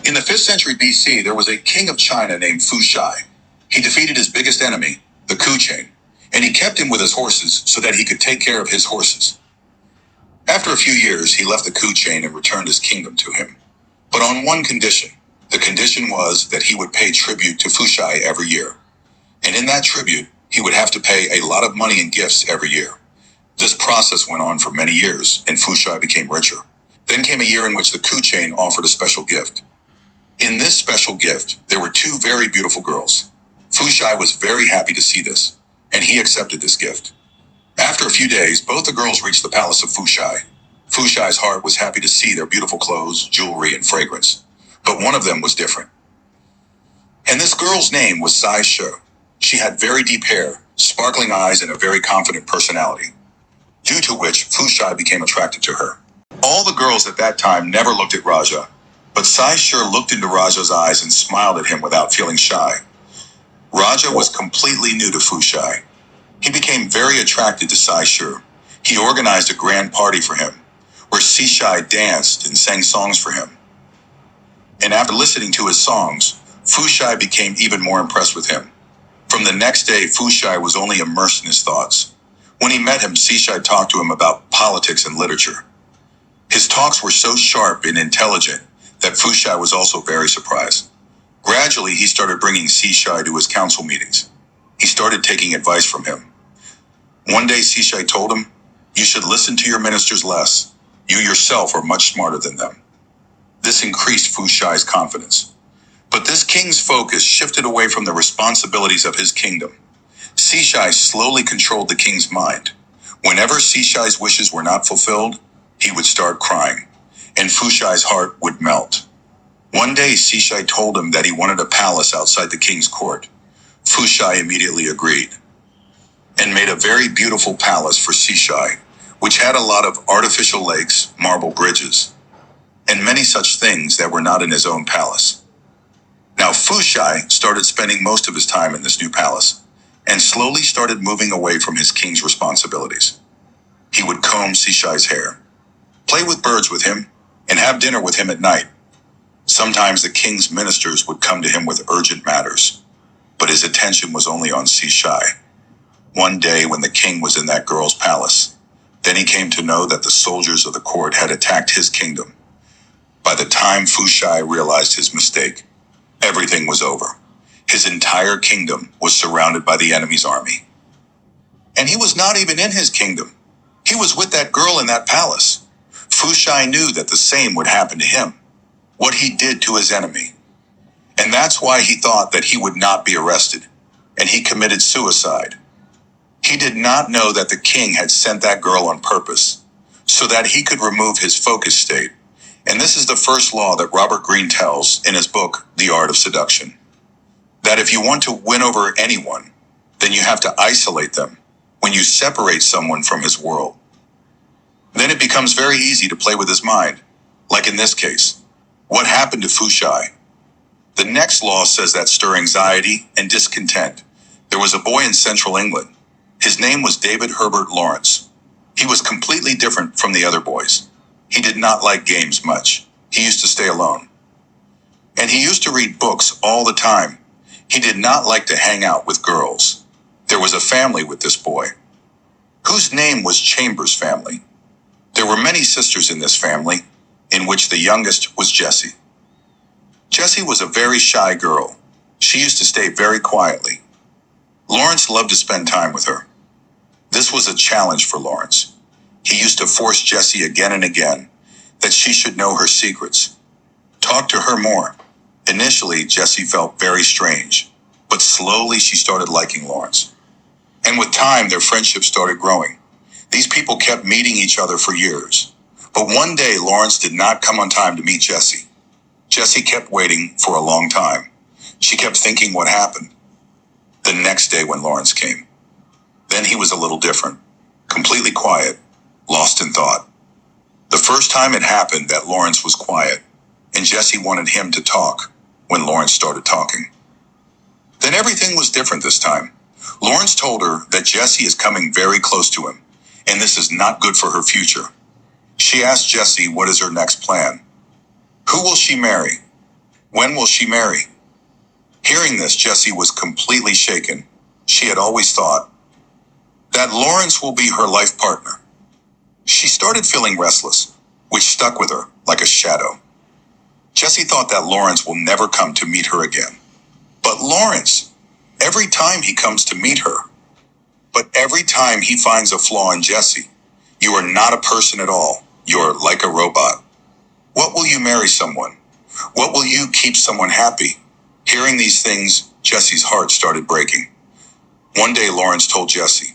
In the 5th century BC, there was a king of China named Fu Shai. He defeated his biggest enemy, the Ku chain, and he kept him with his horses so that he could take care of his horses. After a few years, he left the Ku chain and returned his kingdom to him. But on one condition. The condition was that he would pay tribute to Fu Shai every year. And in that tribute, he would have to pay a lot of money and gifts every year. This process went on for many years, and Fu Shai became richer. Then came a year in which the Ku chain offered a special gift. In this special gift, there were 2 very beautiful girls. Fu Shai was very happy to see this, and he accepted this gift. After a few days, both the girls reached the palace of Fu Shai. Fu Shai's heart was happy to see their beautiful clothes, jewelry, and fragrance. But one of them was different. And this girl's name was Sai Shi. She had very deep hair, sparkling eyes, and a very confident personality, due to which Fu Shai became attracted to her. All the girls at that time never looked at Raja, but Sai Shi looked into Raja's eyes and smiled at him without feeling shy. Raja was completely new to Fu Shai. He became very attracted to Sai Shi. He organized a grand party for him, where Sai Shi danced and sang songs for him. And after listening to his songs, Fu Shai became even more impressed with him. From the next day, Fu Shai was only immersed in his thoughts. When he met him, Sai Shi talked to him about politics and literature. His talks were so sharp and intelligent that Fu Shai was also very surprised. Gradually, he started bringing Sai Shi to his council meetings. He started taking advice from him. One day, Sai Shi told him, "You should listen to your ministers less. You yourself are much smarter than them." This increased Fu Shai's confidence. But this king's focus shifted away from the responsibilities of his kingdom. Sai Shi slowly controlled the king's mind. Whenever Sai Shi's wishes were not fulfilled, he would start crying, and Fu Shai's heart would melt. One day, Sai Shi told him that he wanted a palace outside the king's court. Fu Shai immediately agreed, and made a very beautiful palace for Sai Shi, which had a lot of artificial lakes, marble bridges, and many such things that were not in his own palace. Now Fu Shai started spending most of his time in this new palace, and slowly started moving away from his king's responsibilities. He would comb Sai Shi's hair, play with birds with him, and have dinner with him at night. Sometimes the king's ministers would come to him with urgent matters, but his attention was only on Sai Shi. One day when the king was in that girl's palace, then he came to know that the soldiers of the court had attacked his kingdom. By the time Fu Shai realized his mistake, everything was over. His entire kingdom was surrounded by the enemy's army. And he was not even in his kingdom. He was with that girl in that palace. Fu Shai knew that the same would happen to him, what he did to his enemy. And that's why he thought that he would not be arrested, and he committed suicide. He did not know that the king had sent that girl on purpose, so that he could remove his focus state. And this is the first law that Robert Greene tells in his book, The Art of Seduction. That if you want to win over anyone, then you have to isolate them when you separate someone from his world. Then it becomes very easy to play with his mind, like in this case. What happened to Fu Shai? The next law says that stir anxiety and discontent. There was a boy in central England. His name was David Herbert Lawrence. He was completely different from the other boys. He did not like games much. He used to stay alone. And he used to read books all the time. He did not like to hang out with girls. There was a family with this boy, whose name was Chambers family. There were many sisters in this family, in which the youngest was Jessie. Jessie was a very shy girl. She used to stay very quietly. Lawrence loved to spend time with her. This was a challenge for Lawrence. He used to force Jessie again and again that she should know her secrets. Talk to her more. Initially, Jessie felt very strange, but slowly she started liking Lawrence. And with time, their friendship started growing. These people kept meeting each other for years. But one day, Lawrence did not come on time to meet Jessie. Jessie kept waiting for a long time. She kept thinking what happened. The next day when Lawrence came, then he was a little different, completely quiet, lost in thought. The first time it happened that Lawrence was quiet, and Jessie wanted him to talk when Lawrence started talking. Then everything was different this time. Lawrence told her that Jessie is coming very close to him, and this is not good for her future. She asked Jessie what is her next plan. Who will she marry? When will she marry? Hearing this, Jessie was completely shaken. She had always thought that Lawrence will be her life partner. She started feeling restless, which stuck with her like a shadow. Jessie thought that Lawrence will never come to meet her again. But Lawrence, every time he comes to meet her, but every time he finds a flaw in Jessie, you are not a person at all. You're like a robot. What will you marry someone? What will you keep someone happy? Hearing these things, Jessie's heart started breaking. One day, Lawrence told Jessie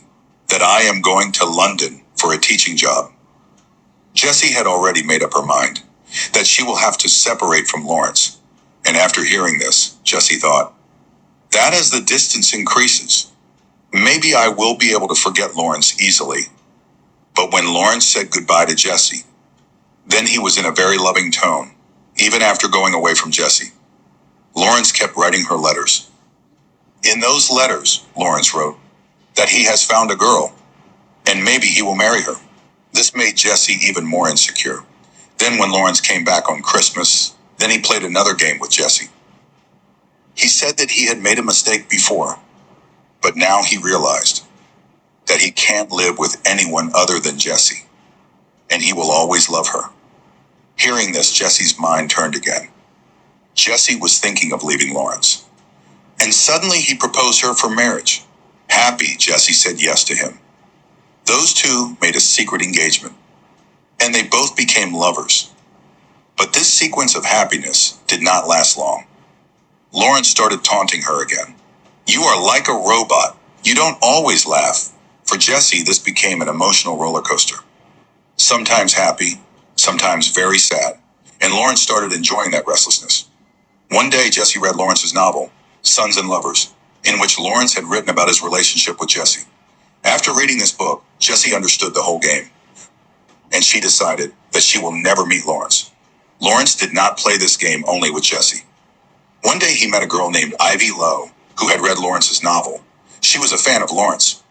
that I am going to London for a teaching job. Jessie had already made up her mind that she will have to separate from Lawrence. And after hearing this, Jessie thought, that as the distance increases, maybe I will be able to forget Lawrence easily. But when Lawrence said goodbye to Jessie, then he was in a very loving tone. Even after going away from Jessie, Lawrence kept writing her letters. In those letters, Lawrence wrote that he has found a girl, and maybe he will marry her. This made Jessie even more insecure. Then when Lawrence came back on Christmas, then he played another game with Jessie. He said that he had made a mistake before, but now he realized that he can't live with anyone other than Jessie, and he will always love her. Hearing this, Jessie's mind turned again. Jessie was thinking of leaving Lawrence, and suddenly he proposed her for marriage. Happy, Jessie said yes to him. Those two made a secret engagement, and they both became lovers. But this sequence of happiness did not last long. Lawrence started taunting her again. You are like a robot. You don't always laugh. For Jessie, this became an emotional roller coaster. Sometimes happy, sometimes very sad, and Lawrence started enjoying that restlessness. One day, Jessie read Lawrence's novel, Sons and Lovers, in which Lawrence had written about his relationship with Jessie. After reading this book, Jessie understood the whole game, and she decided that she will never meet Lawrence. Lawrence did not play this game only with Jessie. One day he met a girl named Ivy Lowe, who had read Lawrence's novel. She was a fan of Lawrence,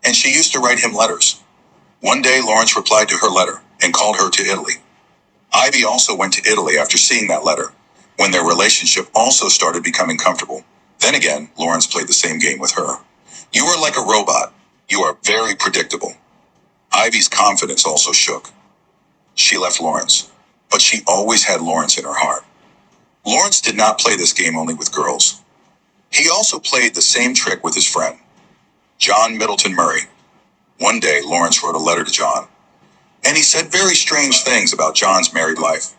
and she used to write him letters. One day, Lawrence replied to her letter and called her to Italy. Ivy also went to Italy after seeing that letter, when their relationship also started becoming comfortable. Then again, Lawrence played the same game with her. You are like a robot. You are very predictable. Ivy's confidence also shook. She left Lawrence, but she always had Lawrence in her heart. Lawrence did not play this game only with girls. He also played the same trick with his friend, John Middleton Murray. One day, Lawrence wrote a letter to John, and he said very strange things about John's married life.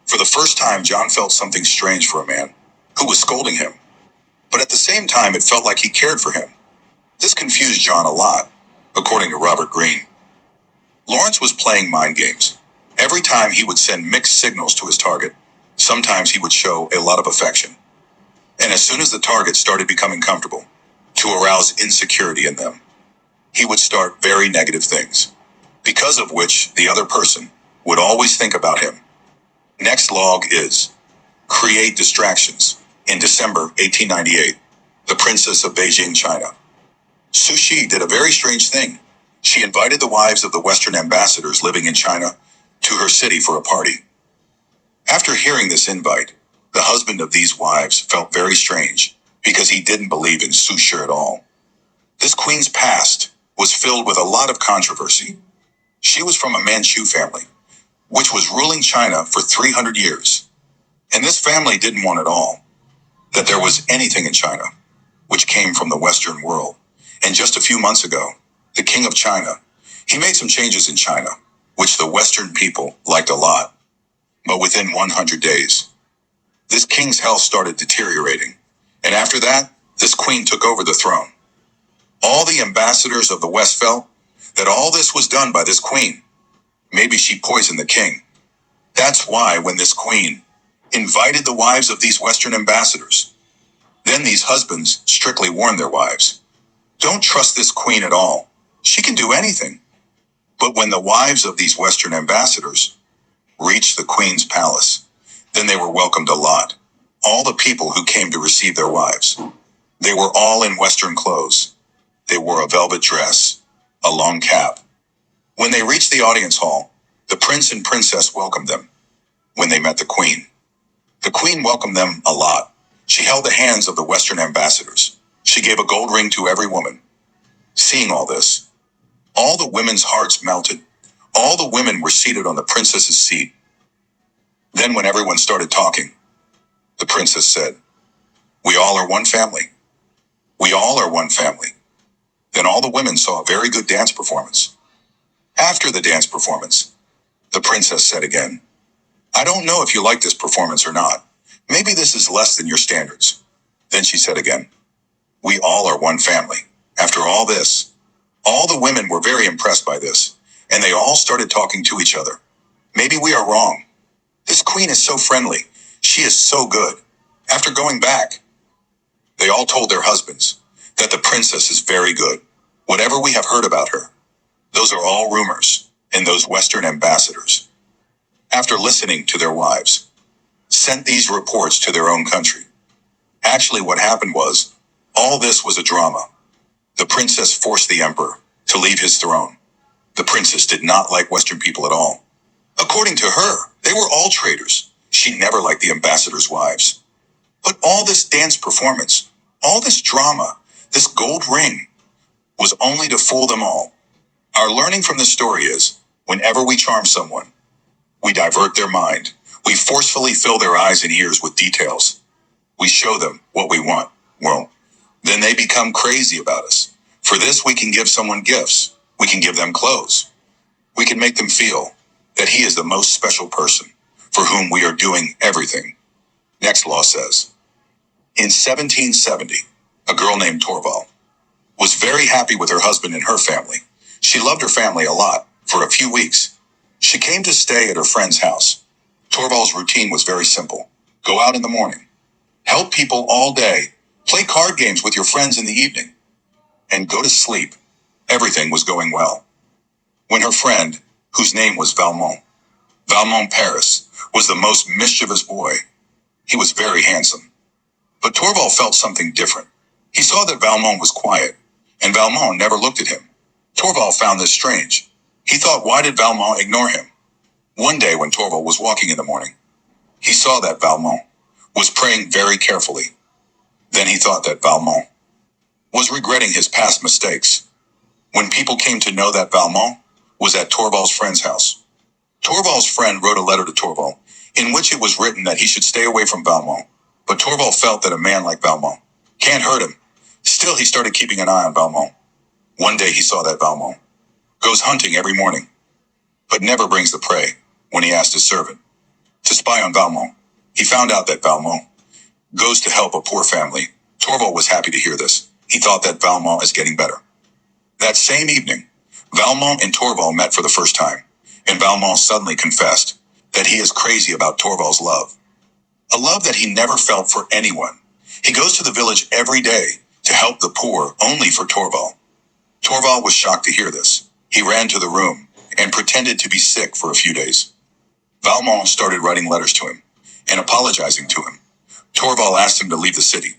For the first time, John felt something strange for a man who was scolding him, but at the same time, it felt like he cared for him. This confused John a lot, according to Robert Greene. Lawrence was playing mind games. Every time he would send mixed signals to his target. Sometimes he would show a lot of affection. And as soon as the target started becoming comfortable, to arouse insecurity in them, he would start very negative things, because of which the other person would always think about him. Next log is create distractions. In December 1898, the Princess of Beijing, China, Fu Shai did a very strange thing. She invited the wives of the Western ambassadors living in China to her city for a party. After hearing this invite, the husband of these wives felt very strange because he didn't believe in Fu Shai at all. This queen's past was filled with a lot of controversy. She was from a Manchu family, which was ruling China for 300 years. And this family didn't want at all that there was anything in China, which came from the Western world. And just a few months ago, the king of China, he made some changes in China, which the Western people liked a lot. But within 100 days, this king's health started deteriorating. And after that, this queen took over the throne. All the ambassadors of the West felt that all this was done by this queen. Maybe she poisoned the king. That's why when this queen invited the wives of these Western ambassadors, then these husbands strictly warned their wives, don't trust this queen at all. She can do anything. But when the wives of these Western ambassadors reached the queen's palace, then they were welcomed a lot. All the people who came to receive their wives, they were all in Western clothes. They wore a velvet dress, a long cap. When they reached the audience hall, the prince and princess welcomed them. When they met the queen The queen welcomed them a lot. She held the hands of the Western ambassadors. She gave a gold ring to every woman. Seeing all this, all the women's hearts melted. All the women were seated on the princess's seat. Then when everyone started talking, the princess said, "We all are one family. We all are one family." Then all the women saw a very good dance performance. After the dance performance, the princess said again, "I don't know if you like this performance or not. Maybe this is less than your standards." Then she said again, "We all are one family." After all this, all the women were very impressed by this, and they all started talking to each other. "Maybe we are wrong. This queen is so friendly. She is so good." After going back, they all told their husbands that the princess is very good. Whatever we have heard about her, those are all rumors, and those Western ambassadors, after listening to their wives, sent these reports to their own country. Actually, what happened was, all this was a drama. The princess forced the emperor to leave his throne. The princess did not like Western people at all. According to her, they were all traitors. She never liked the ambassadors' wives. But all this dance performance, all this drama, this gold ring, was only to fool them all. Our learning from this story is, whenever we charm someone, we divert their mind. We forcefully fill their eyes and ears with details. We show them what we want. Well, then they become crazy about us. For this, we can give someone gifts. We can give them clothes. We can make them feel that he is the most special person for whom we are doing everything. Next law says, in 1770, a girl named Torvald was very happy with her husband and her family. She loved her family a lot. For a few weeks, she came to stay at her friend's house. Torvald's routine was very simple. Go out in the morning, help people all day, play card games with your friends in the evening, and go to sleep. Everything was going well. When her friend, whose name was Valmont Paris, was the most mischievous boy. He was very handsome. But Torvald felt something different. He saw that Valmont was quiet, and Valmont never looked at him. Torvald found this strange. He thought, why did Valmont ignore him? One day when Torvald was walking in the morning, he saw that Valmont was praying very carefully. Then he thought that Valmont was regretting his past mistakes. When people came to know that Valmont was at Torvald's friend's house, Torvald's friend wrote a letter to Torvald, in which it was written that he should stay away from Valmont. But Torvald felt that a man like Valmont can't hurt him. Still, he started keeping an eye on Valmont. One day he saw that Valmont goes hunting every morning, but never brings the prey. When he asked his servant to spy on Valmont, he found out that Valmont goes to help a poor family. Torvald was happy to hear this. He thought that Valmont is getting better. That same evening, Valmont and Torvald met for the first time, and Valmont suddenly confessed that he is crazy about Torvald's love. A love that he never felt for anyone. He goes to the village every day to help the poor only for Torvald. Torvald was shocked to hear this. He ran to the room and pretended to be sick for a few days. Valmont started writing letters to him and apologizing to him. Torvald asked him to leave the city.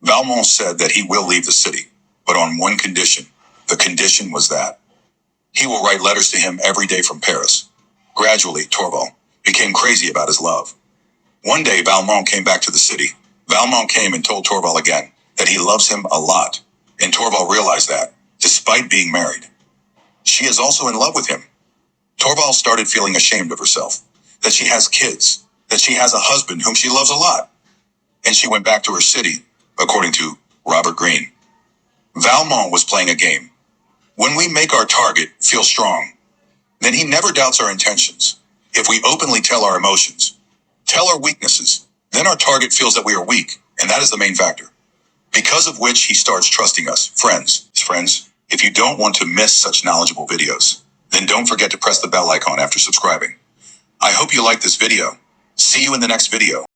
Valmont said that he will leave the city, but on one condition. The condition was that he will write letters to him every day from Paris. Gradually, Torvald became crazy about his love. One day, Valmont came back to the city. Valmont came and told Torvald again that he loves him a lot, and Torvald realized that, despite being married, she is also in love with him. Torvald started feeling ashamed of herself, that she has kids, that she has a husband whom she loves a lot, and she went back to her city, according to Robert Greene. Valmont was playing a game. When we make our target feel strong, then he never doubts our intentions. If we openly tell our emotions, tell our weaknesses, then our target feels that we are weak, and that is the main factor, because of which he starts trusting us. Friends, if you don't want to miss such knowledgeable videos, then don't forget to press the bell icon after subscribing. I hope you liked this video. See you in the next video.